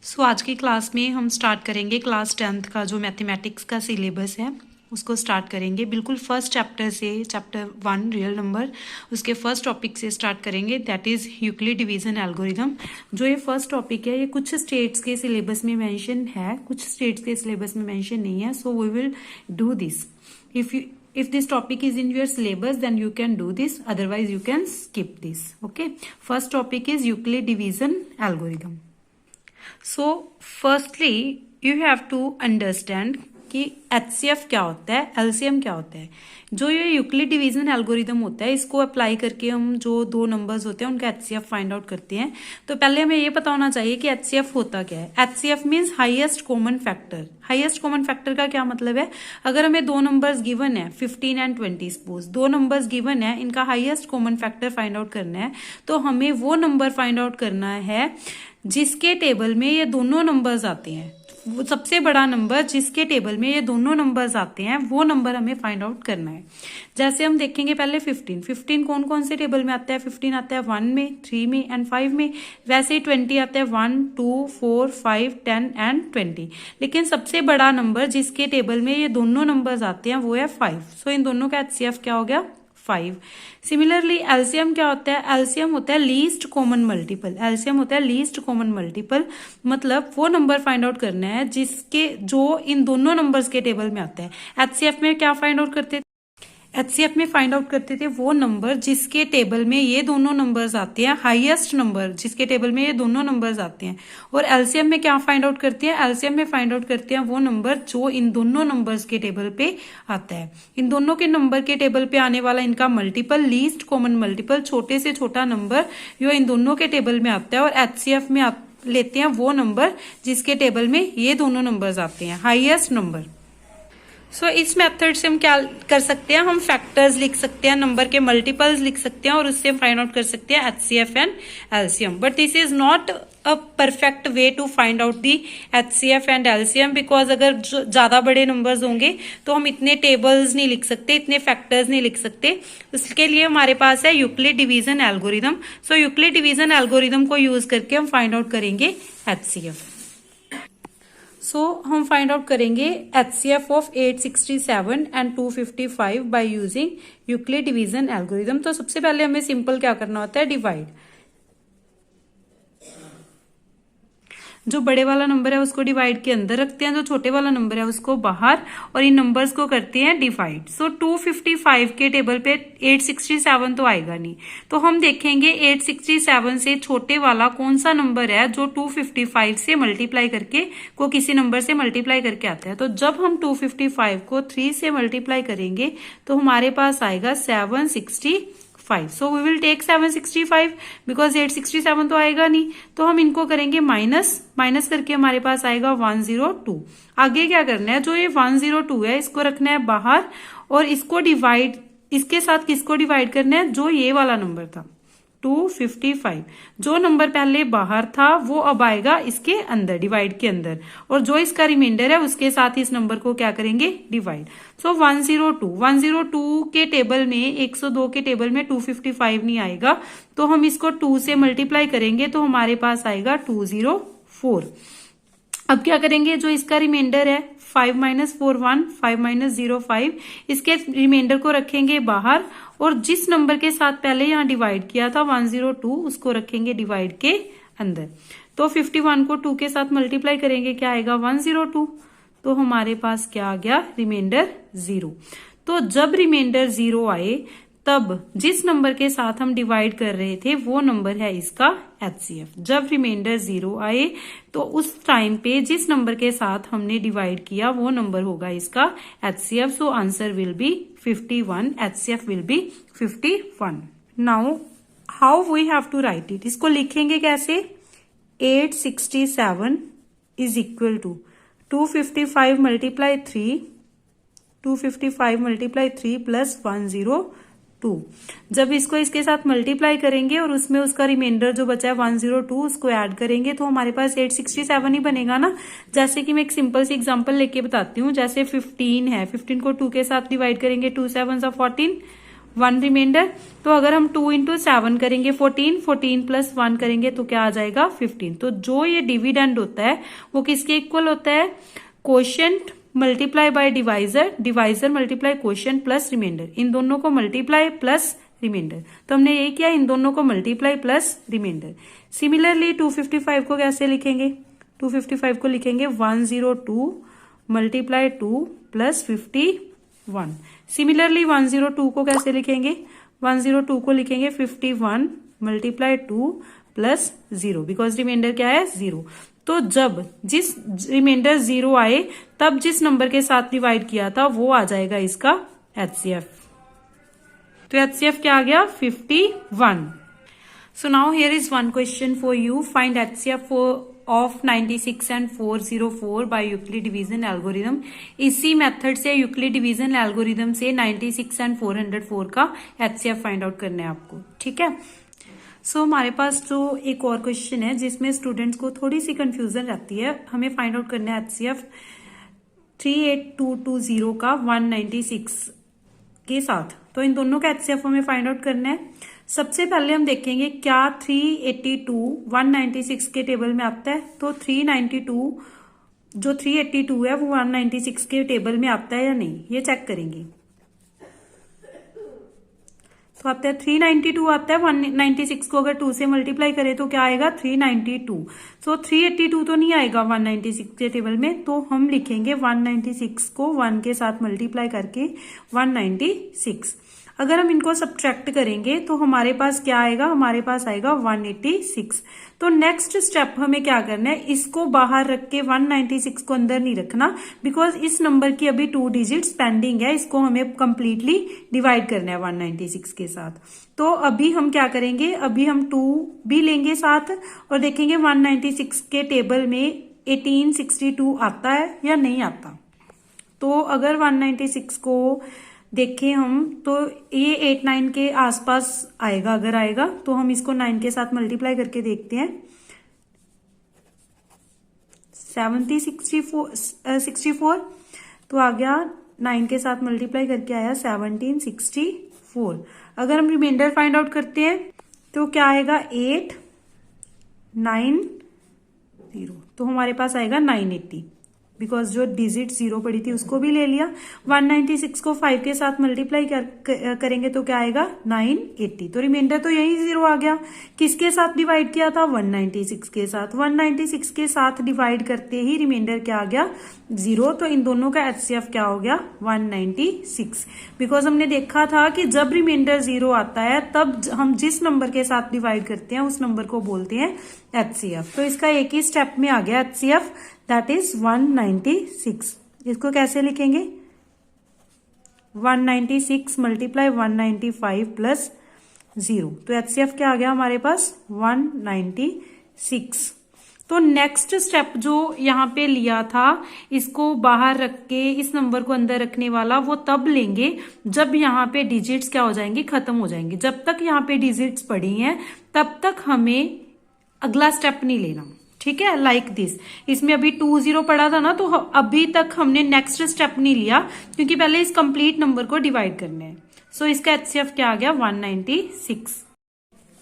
आज की क्लास में हम स्टार्ट करेंगे क्लास 10th का जो मैथमेटिक्स का सिलेबस है उसको स्टार्ट करेंगे। बिल्कुल फर्स्ट चैप्टर से, चैप्टर 1 रियल नंबर, उसके फर्स्ट टॉपिक से स्टार्ट करेंगे, that is Euclid division algorithm. जो ये फर्स्ट टॉपिक है ये कुछ स्टेट्स के सिलेबस में मेंशन है, कुछ स्टेट्स के सिलेबस में मेंशन नहीं है। So we will do this. If this topic is in your syllabus, then you can do this. Otherwise, you can skip this. Okay. First topic is Euclid division algorithm. So, firstly, you have to understand कि HCF क्या होता है, LCM क्या होता है। जो ये Euclid division algorithm होता है, इसको अप्लाई करके हम जो दो नंबर्स होते हैं उनका HCF फाइंड आउट करते हैं। तो पहले हमें ये पता होना चाहिए कि HCF होता क्या है। HCF means highest common factor. Highest common factor का क्या मतलब है, अगर हमें दो नंबर्स गिवन है 15 एंड 20, सपोज दो नंबर्स गिवन है, इनका highest common factor find out करना है, तो हमें वो नंबर फाइंड आउट करना है जिसके टेबल में ये दोनों नंबर्स आते हैं। वो सबसे बड़ा नंबर जिसके टेबल में ये दोनों नंबर्स आते हैं वो नंबर हमें फाइंड आउट करना है। जैसे हम देखेंगे पहले 15 कौन कौन से टेबल में आता है। 15 आता है 1 में, 3 में एंड 5 में। वैसे ही 20 आता है 1, 2, 4, 5, 10 एंड 20। लेकिन सबसे बड़ा नंबर जिसके टेबल में ये दोनों नंबर्स आते हैं वो है 5। सो इन दोनों का HCF क्या हो गया, 5। सिमिलरली एलसीएम क्या होता है, एलसीएम होता है लीस्ट कॉमन मल्टीपल। एलसीएम होता है लीस्ट कॉमन मल्टीपल, मतलब वो नंबर फाइंड आउट करना है जिसके जो इन दोनों नंबर्स के टेबल में आता है। एचसीएफ में क्या फाइंड आउट करते थे, एचसीएफ में फाइंड आउट करते थे वो नंबर जिसके टेबल में ये दोनों नंबर्स आते हैं, हाईएस्ट नंबर जिसके टेबल में ये दोनों नंबर्स आते हैं। और एलसीएम में क्या फाइंड आउट करते हैं, एलसीएम में फाइंड आउट करते हैं वो नंबर जो इन दोनों नंबर्स के टेबल पे आता है। इन दोनों के नंबर के टेबल पे आने वाला इनका मल्टीपल, लीस्ट कॉमन मल्टीपल, छोटे से छोटा नंबर जो इन दोनों के टेबल में आता है। और एचसीएफ में लेते हैं वो नंबर जिसके टेबल में ये दोनों नंबर्स आते हैं, हाईएस्ट नंबर। सो इस मेथड से हम क्या कर सकते हैं, हम फैक्टर्स लिख सकते हैं, नंबर के मल्टीपल्स लिख सकते हैं और उससे फाइंड आउट कर सकते हैं HCF and LCM। But this is not a perfect way to find out the HCF and LCM, because अगर ज्यादा बड़े नंबर्स होंगे तो हम इतने टेबल्स नहीं लिख सकते, इतने फैक्टर्स नहीं लिख सकते। उसके लिए हमारे पास है यूक्लिड डिवीजन एल्गोरिदम। सो यूक्लिड डिवीजन एल्गोरिदम को यूज करके हम फाइंड आउट करेंगे HCF। सो हम फाइंड आउट करेंगे HCF of 867 and 255 by using Euclid division algorithm. तो सबसे पहले हमें सिंपल क्या करना होता है, डिवाइड। जो बड़े वाला नंबर है उसको डिवाइड के अंदर रखते हैं, जो छोटे वाला नंबर है उसको बाहर, और इन नंबर्स को करते हैं डिवाइड। सो 255 के टेबल पे 867 तो आएगा नहीं, तो हम देखेंगे 867 से छोटे वाला कौन सा नंबर है जो 255 से मल्टीप्लाई करके को किसी नंबर से मल्टीप्लाई करके आता है। तो जब हम 255 को 3 से मल्टीप्लाई करेंगे तो हमारे पास आएगा 765। So we will take 765 because 867 तो आएगा नहीं, तो हम इनको करेंगे माइनस करके हमारे पास आएगा 102। आगे क्या करना है, जो ये 102 है इसको रखना है बाहर, और इसको डिवाइड, इसके साथ किसको डिवाइड करना है, जो ये वाला नंबर था 255। जो नंबर पहले बाहर था वो अब आएगा इसके अंदर, डिवाइड के अंदर, और जो इसका रिमाइंडर है उसके साथ इस नंबर को क्या करेंगे, डिवाइड। सो 102 के टेबल में, 102 के टेबल में 255 नहीं आएगा, तो हम इसको 2 से मल्टीप्लाई करेंगे तो हमारे पास आएगा 204। अब क्या करेंगे, जो इसका रिमाइंडर है 5 - 4 1, 5 - 0 5, इसके रिमाइंडर को रखेंगे बाहर, और जिस नंबर के साथ पहले यहां डिवाइड किया था 102 उसको रखेंगे डिवाइड के अंदर। तो 51 को 2 के साथ मल्टीप्लाई करेंगे, क्या आएगा 102। तो हमारे पास क्या आ गया, रिमाइंडर 0। तो जब रिमाइंडर 0 आए तब जिस नंबर के साथ हम डिवाइड कर रहे थे वो नंबर है इसका HCF। जब रिमाइंडर 0 आए तो उस टाइम पे जिस नंबर के साथ हमने डिवाइड किया वो नंबर होगा इसका HCF। So answer will be 51, HCF will be 51। Now how we have to write it, इसको लिखेंगे कैसे, 867 is equal to 255 multiply 3, 255 multiply 3 plus 102। जब इसको इसके साथ मल्टीप्लाई करेंगे और उसमें उसका रिमाइंडर जो बचा है 102 उसको ऐड करेंगे तो हमारे पास 867 ही बनेगा ना। जैसे कि मैं एक सिंपल सी एग्जांपल लेके बताती हूँ। जैसे 15 है, 15 को 2 के साथ डिवाइड करेंगे, 2 7 14, 1 रिमाइंडर। तो अगर हम 2 इंटू 7 करेंगे 14, 14 प्लस 1 करेंगे तो क्या आ जाएगा 15। तो जो ये डिविडेंड होता है वो किसके इक्वल होता है, quotient multiply by divisor, divisor multiply quotient plus remainder, इन दोनों को मल्टीप्लाई प्लस रिमाइंडर। तो हमने यही किया, इन दोनों को मल्टीप्लाई प्लस रिमाइंडर। सिमिलरली 255 को कैसे लिखेंगे, 255 को लिखेंगे 102 मल्टीप्लाई 2 प्लस 51। सिमिलरली 102 को कैसे लिखेंगे, 102 को लिखेंगे 51 मल्टीप्लाई 2 प्लस 0, बिकॉज रिमाइंडर क्या है 0। तो जब जिस रिमाइंडर 0 आए तब जिस नंबर के साथ डिवाइड किया था वो आ जाएगा इसका HCF। तो HCF क्या आ गया 51। So now here is one question for you, find HCF of 96 and 404 by Euclid division algorithm. इसी मेथड से यूक्लिड डिवीजन एल्गोरिथम से 96 एंड 404 का HCF फाइंड आउट करना है आपको, ठीक है। सो हमारे पास जो एक और क्वेश्चन है जिसमें स्टूडेंट्स को थोड़ी सी कंफ्यूजन रहती है, हमें फाइंड आउट करना है HCF 38220 का 196 के साथ। तो इन दोनों का HCF हमें फाइंड आउट करना है। सबसे पहले हम देखेंगे क्या 382 196 के टेबल में आता है। तो 392 जो 382 है वो 196 के टेबल में आता है या नहीं, ये चेक करेंगे। तो आता है 392 आता है, 196 को अगर 2 से मल्टीप्लाई करें तो क्या आएगा 392। सो 382 तो नहीं आएगा 196 के टेबल में, तो हम लिखेंगे 196 को 1 के साथ मल्टीप्लाई करके 196। अगर हम इनको सब्ट्रैक्ट करेंगे तो हमारे पास क्या आएगा, हमारे पास आएगा 186। तो नेक्स्ट स्टेप हमें क्या करना है, इसको बाहर रख के 196 को अंदर नहीं रखना, बिकॉज इस नंबर की अभी 2 डिजिट्स पेंडिंग है, इसको हमें कंप्लीटली डिवाइड करना है 196 के साथ। तो अभी हम क्या करेंगे, अभी हम 2 भी लेंगे साथ और देखेंगे 196 के टेबल में 1862 आता है या नहीं आता। तो अगर 196 को देखें हम तो ये 89 के आसपास आएगा, अगर आएगा तो हम इसको 9 के साथ मल्टीप्लाई करके देखते हैं। 64 तो आ गया, 9 के साथ मल्टीप्लाई करके आया 1764। अगर हम रिमाइंडर फाइंड आउट करते हैं तो क्या आएगा 890, तो हमारे पास आएगा 980, बिकॉज जो डिजिट 0 पड़ी थी उसको भी ले लिया। 196 को 5 के साथ मल्टीप्लाई करेंगे तो क्या आएगा 980। तो रिमाइंडर तो यही 0 आ गया। किसके साथ डिवाइड किया था 196 के साथ, 196 के साथ डिवाइड करते ही रिमाइंडर क्या आ गया 0। तो इन दोनों का HCF क्या हो गया 196, बिकॉज हमने देखा था कि जब रिमाइंडर 0 आता है तब हम जिस नंबर के साथ डिवाइड करते हैं उस नंबर को बोलते हैं HCF। तो इसका एक ही स्टेप में आ गया HCF, दैट इज 196। इसको कैसे लिखेंगे, 196 मल्टीप्लाई 195 प्लस 0। तो HCF क्या आ गया हमारे पास 196। तो नेक्स्ट स्टेप जो यहाँ पे लिया था, इसको बाहर रख के इस नंबर को अंदर रखने वाला, वो तब लेंगे जब यहाँ पे डिजिट्स क्या हो जाएंगी, खत्म हो जाएंगी। जब तक यहाँ पे डिजिट्स पड़ी हैं तब तक हमें अगला स्टेप नहीं लेना, ठीक है। लाइक दिस, इसमें अभी 20 पड़ा था ना, तो अभी तक हमने नेक्स्ट स्टेप नहीं लिया क्योंकि पहले इस कंप्लीट नंबर को डिवाइड करने हैं। सो इसका HCF क्या आ गया 196।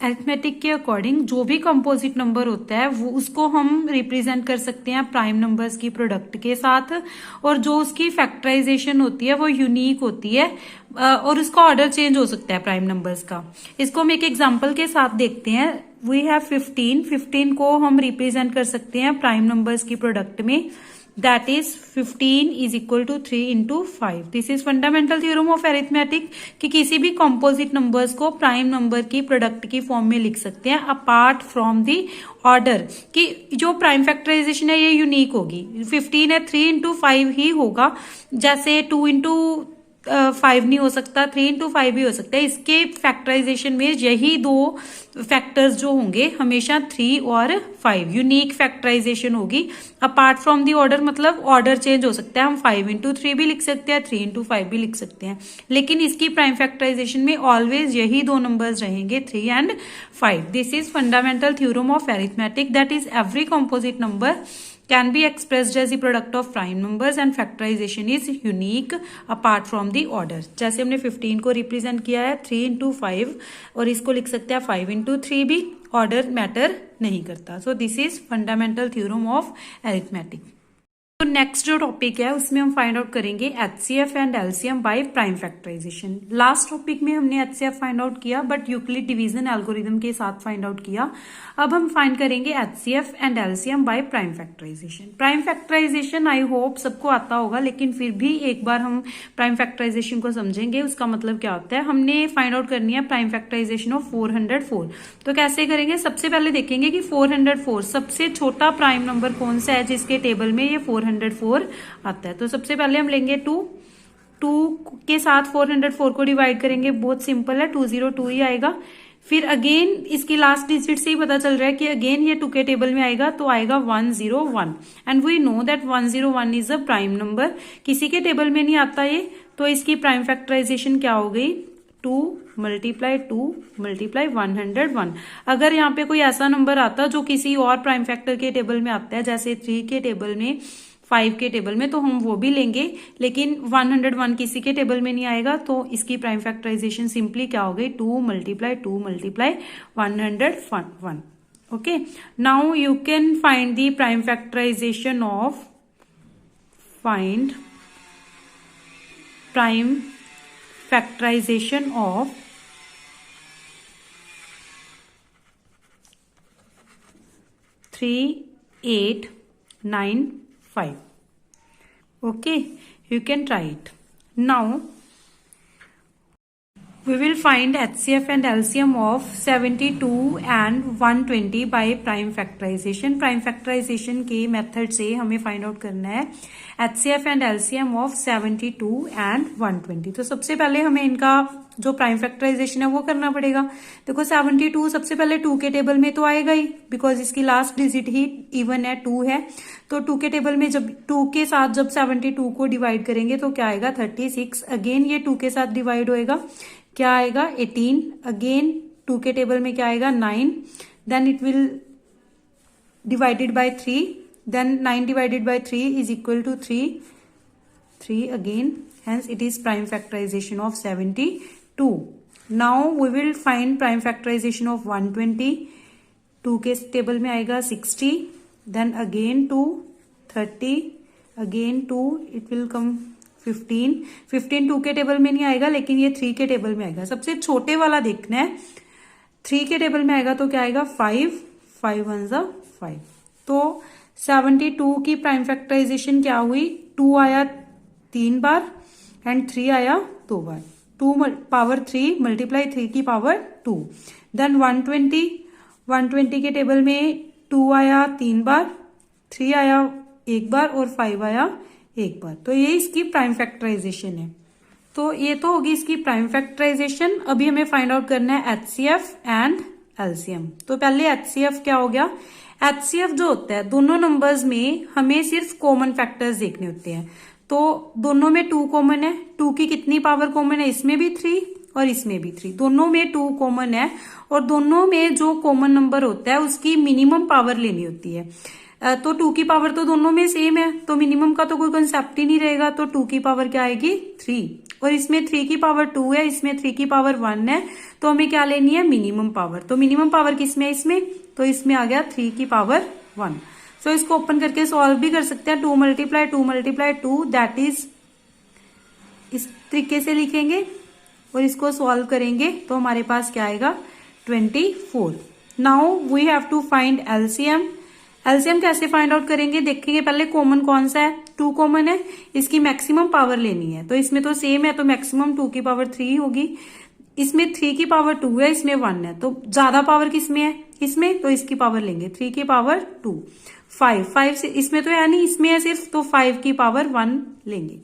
अरिथमेटिक के अकॉर्डिंग जो भी कंपोजिट नंबर होता है वो उसको हम रिप्रेजेंट कर सकते हैं प्राइम नंबर्स की प्रोडक्ट के साथ, और जो उसकी फैक्टराइजेशन होती है वो यूनिक होती है और उसका ऑर्डर चेंज हो सकता है प्राइम नंबर्स का। इसको हम एक एग्जांपल के साथ देखते हैं। वी हैव 15 को हम रिप्रेजेंट कर सकते हैं प्राइम नंबर्स की प्रोडक्ट में, that is 15 is equal to 3 into 5। This is fundamental theorem of arithmetic कि किसी भी कंपोजिट नंबर्स को प्राइम नंबर की प्रोडक्ट की फॉर्म में लिख सकते हैं अपार्ट फ्रॉम दी ऑर्डर, कि जो प्राइम फैक्टराइजेशन है ये यूनिक होगी। 15 है 3 इंटू 5 ही होगा, जैसे 2 इंटू 5 नहीं हो सकता, 3 इंटू 5 भी हो सकता है। इसके फैक्टराइजेशन में यही 2 फैक्टर्स जो होंगे हमेशा 3 और 5 यूनिक फैक्टराइजेशन होगी अपार्ट फ्रॉम दी ऑर्डर, मतलब ऑर्डर चेंज हो सकता है। हम 5 इंटू 3 भी लिख सकते हैं, 3 इंटू 5 भी लिख सकते हैं, लेकिन इसकी प्राइम फैक्टराइजेशन में ऑलवेज यही 2 नंबर्स रहेंगे 3 and 5। This is fundamental theorem of arithmetic, that is every composite number can be expressed as the product of prime numbers and factorisation is unique apart from the order. जैसे हमने 15 को represent किया है 3 into 5 और इसको लिख सकते हैं 5 इंटू 3 भी, ऑर्डर मैटर नहीं करता। So this is fundamental theorem of arithmetic. तो नेक्स्ट जो टॉपिक है उसमें हम फाइंड आउट करेंगे HCF and LCM by prime factorisation. Last topic में हमने एचसीएफ फाइंड आउट किया बट यूक्लिड डिवीजन एल्गोरिथम के साथ फाइंड आउट किया। अब हम फाइंड करेंगे HCF and LCM by prime factorisation. Prime factorisation I hope सबको आता होगा, लेकिन फिर भी एक बार हम प्राइम फैक्टराइजेशन को समझेंगे। उसका मतलब क्या होता है, हमने फाइंड आउट करनी है प्राइम फैक्टराइजेशन ऑफ 404। तो कैसे करेंगे, सबसे पहले देखेंगे कि 404 सबसे छोटा प्राइम नंबर कौन सा है जिसके टेबल में ये 404 आता है। तो सबसे पहले हम लेंगे 2 के साथ 404 को डिवाइड करेंगे, बहुत सिंपल है, 202 ही आएगा। फिर अगेन इसकी लास्ट डिजिट से ही पता चल रहा है कि अगेन ये 2 के टेबल में आएगा, तो आएगा 101 and we know that 101 is a prime number. किसी के टेबल में नहीं आता ये, तो इसकी प्राइम फैक्टराइजेशन क्या हो गई, 2 मल्टीप्लाई 2 मल्टीप्लाई 101। अगर यहाँ पे कोई ऐसा नंबर आता जो किसी और प्राइम फैक्टर के टेबल में आता है, जैसे 3 के टेबल में, 5 के टेबल में, तो हम वो भी लेंगे, लेकिन 101 किसी के टेबल में नहीं आएगा, तो इसकी प्राइम फैक्टराइजेशन सिंपली क्या हो गई, 2 multiply 101। Okay, now you can find the prime factorization of, find prime factorization of 3895. Okay, you can try it. Now we will find HCF and LCM of 72 and 120 by prime factorization. Prime factorization के method से हमें find out करना है HCF and LCM of 72 and 120. तो सबसे पहले हमें इनका जो प्राइम फैक्टराइजेशन है वो करना पड़ेगा। देखो 72 सबसे पहले 2 के टेबल में तो आएगा ही, बिकॉज इसकी लास्ट डिजिट ही इवन है, 2 है। तो 2 के टेबल में जब 2 के साथ जब 72 को डिवाइड करेंगे तो क्या आएगा, 36। अगेन ये 2 के साथ डिवाइड होएगा, क्या आएगा, 18। अगेन 2 के टेबल में क्या आएगा, 9। Then it will divided by 3, then 9 divided by 3 is equal to 3 again, hence it is prime factorization of 72. Now we will find prime factorization of 120. 2 के टेबल में आएगा 60, then again 2, 30, again 2, it will come 15 2 के table में नहीं आएगा, लेकिन ये 3 के टेबल में आएगा। सबसे छोटे वाला देखना है, 3 के टेबल में आएगा तो क्या आएगा, 5 1s 5। तो 72 की प्राइम फैक्टराइजेशन क्या हुई, 2 आया 3 बार एंड 3 आया 2 बार, 2 पावर 3 मल्टीप्लाई 3 की पावर 2। देन 120 के टेबल में 2 आया 3 बार, 3 आया 1 बार और 5 आया 1 बार। तो ये इसकी प्राइम फैक्टराइजेशन है। तो ये तो होगी इसकी प्राइम फैक्टराइजेशन। अभी हमें फाइंड आउट करना है एचसीएफ एंड एलसीएम। तो पहले एचसीएफ क्या हो गया, एचसीएफ जो होता है दोनों नंबर्स में हमें सिर्फ कॉमन फैक्टर्स देखने होते हैं। तो दोनों में 2 कॉमन है, 2 की कितनी पावर कॉमन है, इसमें भी 3 और इसमें भी 3, दोनों में 2 कॉमन है। और दोनों में जो कॉमन नंबर होता है उसकी मिनिमम पावर लेनी होती है। तो 2 की पावर तो दोनों में सेम है, तो मिनिमम का तो कोई कंसेप्ट ही नहीं रहेगा। तो 2 की पावर क्या आएगी, 3, और इसमें 3 की पावर 2 है, इसमें 3 की पावर 1 है, तो हमें क्या लेनी है, मिनिमम पावर। तो मिनिमम पावर किसमें है, इसमें, तो इसमें आ गया 3 की पावर 1। सो इसको ओपन करके सॉल्व भी कर सकते हैं, 2 मल्टीप्लाई 2 दैट इज, इस तरीके से लिखेंगे और इसको सॉल्व करेंगे तो हमारे पास क्या आएगा, 24। Now we have to find LCM. LCM कैसे फाइंड आउट करेंगे, देखेंगे पहले कॉमन कौन सा है, 2 कॉमन है, इसकी मैक्सिमम पावर लेनी है। तो इसमें तो सेम है, तो मैक्सिमम 2 की पावर 3 होगी, इसमें 3 की पावर 2 है, इसमें 1 है, तो ज्यादा पावर किसमें है, इसमें, तो इसकी पावर लेंगे 3 की पावर 2। 5 से इसमें तो है नहीं, इसमें है सिर्फ, तो 5 की पावर 1 लेंगे।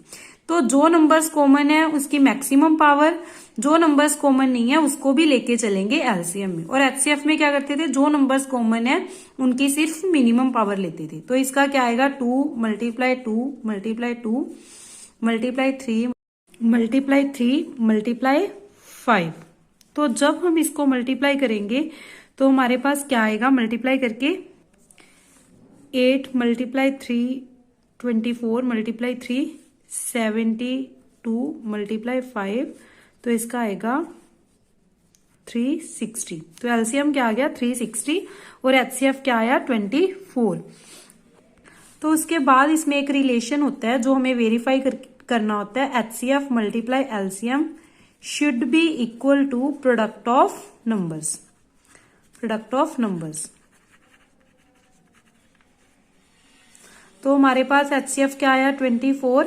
तो जो नंबर्स कॉमन है उसकी मैक्सिमम पावर, जो नंबर्स कॉमन नहीं है उसको भी लेके चलेंगे एलसीएम में। और एचसीएफ में क्या करते थे, जो नंबर्स कॉमन है उनकी सिर्फ मिनिमम पावर लेते थे। तो इसका क्या आएगा, 2 मल्टीप्लाई 3 मल्टीप्लाई 5। तो जब हम इसको मल्टीप्लाई करेंगे तो हमारे पास क्या आएगा, मल्टीप्लाई करके 8 मल्टीप्लाई 3 24 मल्टीप्लाई 3 72 मल्टीप्लाई 5, तो इसका आएगा 360। तो एलसीएम क्या आ गया 360 और एचसीएफ क्या आया 24। तो उसके बाद इसमें एक रिलेशन होता है जो हमें वेरीफाई करना होता है, HCF multiply LCM should be equal to product of numbers. Product of numbers, तो हमारे पास एचसीएफ क्या आया 24,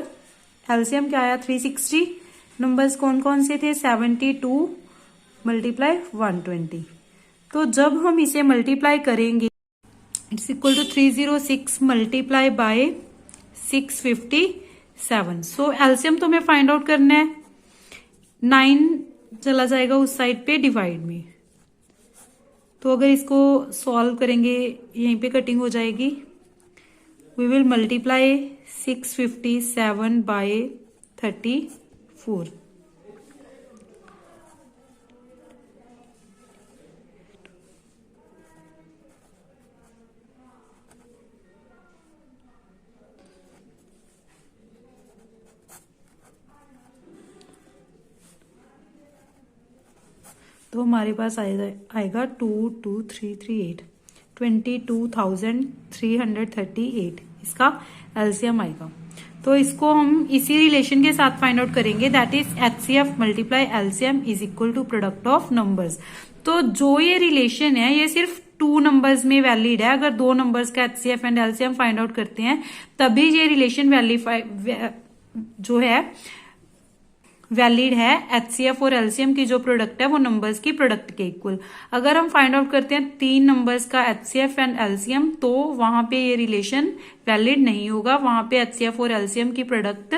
एलसीएम क्या आया 360, नंबर्स कौन कौन से थे 72 मल्टीप्लाई 120। तो जब हम इसे मल्टीप्लाई करेंगे it's equal to 306 multiply by 657। So LCM तो हमें फाइंड आउट करना है, 9 चला जाएगा उस साइड पे डिवाइड में, तो अगर इसको सॉल्व करेंगे यहीं पे कटिंग हो जाएगी। We will multiply 657 by 34। तो हमारे पास आएगा 22338 22,338 इसका एलसीएम आएगा। तो इसको हम इसी रिलेशन के साथ फाइंड आउट करेंगे, that is HCF multiply LCM is equal to product of numbers. तो जो ये रिलेशन है ये सिर्फ 2 नंबर्स में वैलिड है। अगर 2 नंबर्स का HCF and LCM find out करते हैं तभी ये रिलेशन जो है वैलिड है। एचसीएफ और एलसीएम की जो प्रोडक्ट है वो नंबर्स की प्रोडक्ट के इक्वल। अगर हम फाइंड आउट करते हैं 3 नंबर्स का एचसीएफ एंड एलसीएम तो वहां पे ये रिलेशन वैलिड नहीं होगा, वहां पे एचसीएफ और एलसीएम की प्रोडक्ट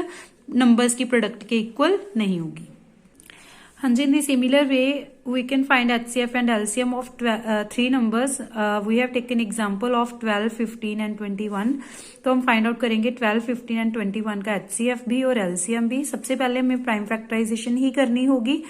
नंबर्स की प्रोडक्ट के इक्वल नहीं होगी। हाँ जी, in the similar way we can find HCF and LCM of 3 numbers. We have taken example of 12, 15 and 21. तो हम फाइंड आउट करेंगे 12, 15 एंड 21 का HCF भी और LCM भी। सबसे पहले हमें प्राइम फैक्टराइजेशन ही करनी होगी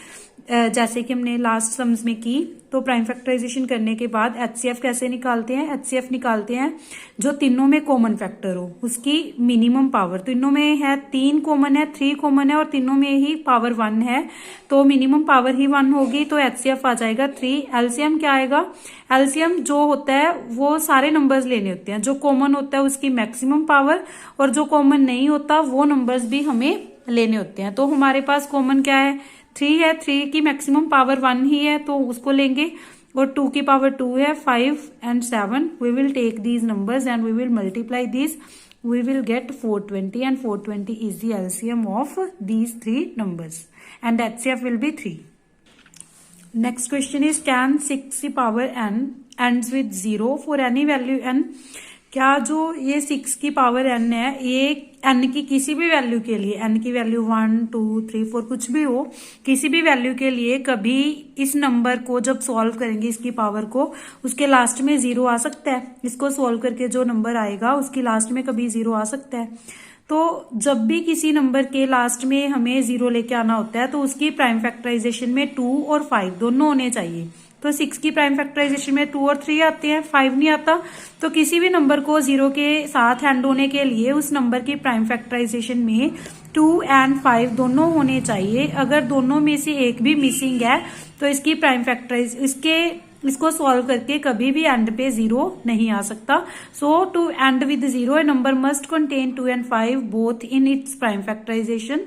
जैसे कि हमने लास्ट सम्स में की। तो प्राइम फैक्टराइजेशन करने के बाद HCF कैसे निकालते हैं, HCF निकालते हैं जो तीनों में कॉमन फैक्टर हो उसकी मिनिमम पावर। तीनों में है 3 कॉमन है, 3 कॉमन है और तीनों में ही पावर 1 है, तो मिनिमम पावर ही 1 होगी, तो HCF आ जाएगा 3। एलसीएम क्या आएगा, एलसीएम जो होता है वो सारे नंबर्स लेने होते हैं, जो कॉमन होता है उसकी मैक्सिमम पावर और जो कॉमन नहीं होता वो नंबर्स भी हमें लेने होते हैं। तो हमारे पास कॉमन क्या है 3 है, 3 की मैक्सिमम पावर 1 ही है तो उसको लेंगे, और 2 की पावर 2 है, 5 and 7। We will take these numbers and we will multiply these, we will get 420 and 420 is the LCM of these 3 numbers and HCF will be 3. Next question is can 6 की power n ends with 0 for any value n। क्या जो ये 6 की power n है ये n की किसी भी वैल्यू के लिए, n की वैल्यू 1, 2, 3, 4 कुछ भी हो, किसी भी वैल्यू के लिए कभी इस नंबर को जब सॉल्व करेंगे इसकी पावर को उसके लास्ट में 0 आ सकता है। इसको सॉल्व करके जो नंबर आएगा उसकी लास्ट में कभी 0 आ सकता है। तो जब भी किसी नंबर के लास्ट में हमें 0 लेके आना होता है तो उसकी प्राइम फैक्टराइजेशन में 2 और 5 दोनों होने चाहिए। तो 6 की प्राइम फैक्टराइजेशन में 2 और 3 आते हैं, 5 नहीं आता। तो किसी भी नंबर को 0 के साथ एंड होने के लिए उस नंबर की प्राइम फैक्टराइजेशन में 2 एंड 5 दोनों होने चाहिए। अगर दोनों में से एक भी मिसिंग है तो इसकी प्राइम इसको सॉल्व करके कभी भी एंड पे 0 नहीं आ सकता। So to end with 0 a number must contain 2 and 5 both in its prime factorisation.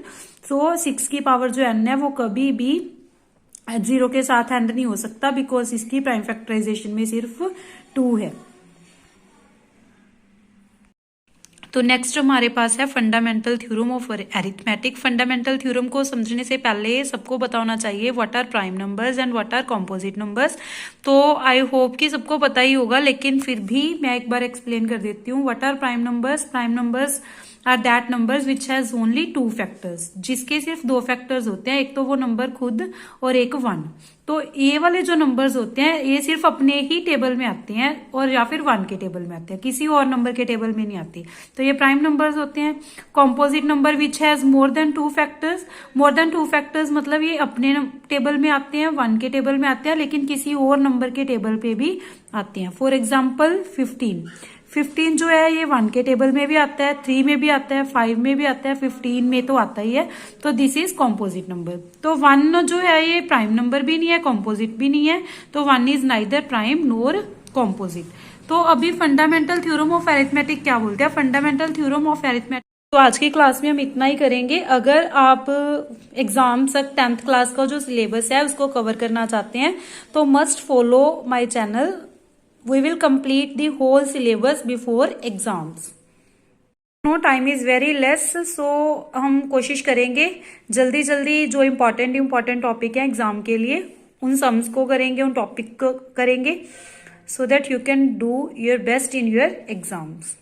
So 6 की पावर जो n है वो कभी भी 0 के साथ एंड नहीं हो सकता बिकॉज इसकी प्राइम फैक्टराइजेशन में सिर्फ 2 है। तो नेक्स्ट हमारे पास है fundamental theorem of arithmetic. Fundamental theorem को समझने से पहले सबको पता होना चाहिए what are prime numbers and what are composite numbers. तो आई होप कि सबको पता ही होगा लेकिन फिर भी मैं एक बार एक्सप्लेन कर देती हूँ। What are prime numbers, prime numbers are that numbers which has only 2 factors, जिसके सिर्फ 2 फैक्टर्स होते हैं, एक तो वो नंबर खुद और एक 1। तो ये वाले जो नंबर्स होते हैं ये सिर्फ अपने ही टेबल में आते हैं और या फिर 1 के टेबल में आते हैं, किसी और नंबर के टेबल में नहीं आती। तो ये प्राइम नंबर्स होते हैं। Composite number which has more than 2 factors, more than 2 factors मतलब ये अपने टेबल में आते हैं, 1 के टेबल में आते हैं लेकिन किसी और नंबर के टेबल पे भी आते हैं। फॉर एग्जाम्पल 15 15 जो है ये 1 के टेबल में भी आता है, 3 में भी आता है, 5 में भी आता है, 15 में तो आता ही है। तो दिस इज कॉम्पोजिट नंबर। तो 1 जो है ये प्राइम नंबर भी नहीं है, कॉम्पोजिट भी नहीं है, तो 1 is neither prime NOR composite. तो अभी फंडामेंटल थ्योरम ऑफ अरिथमेटिक क्या बोलते हैं? Fundamental theorem of arithmetic. तो आज की क्लास में हम इतना ही करेंगे। अगर आप एग्जाम तक 10th क्लास का जो सिलेबस है उसको कवर करना चाहते हैं तो must follow my channel. We will complete the whole syllabus before exams. No time is very less, so हम कोशिश करेंगे जल्दी जल्दी जो इम्पोर्टेंट टॉपिक है एग्जाम के लिए उन सम्स को करेंगे, उन टॉपिक को करेंगे, so that you can do your best in your exams.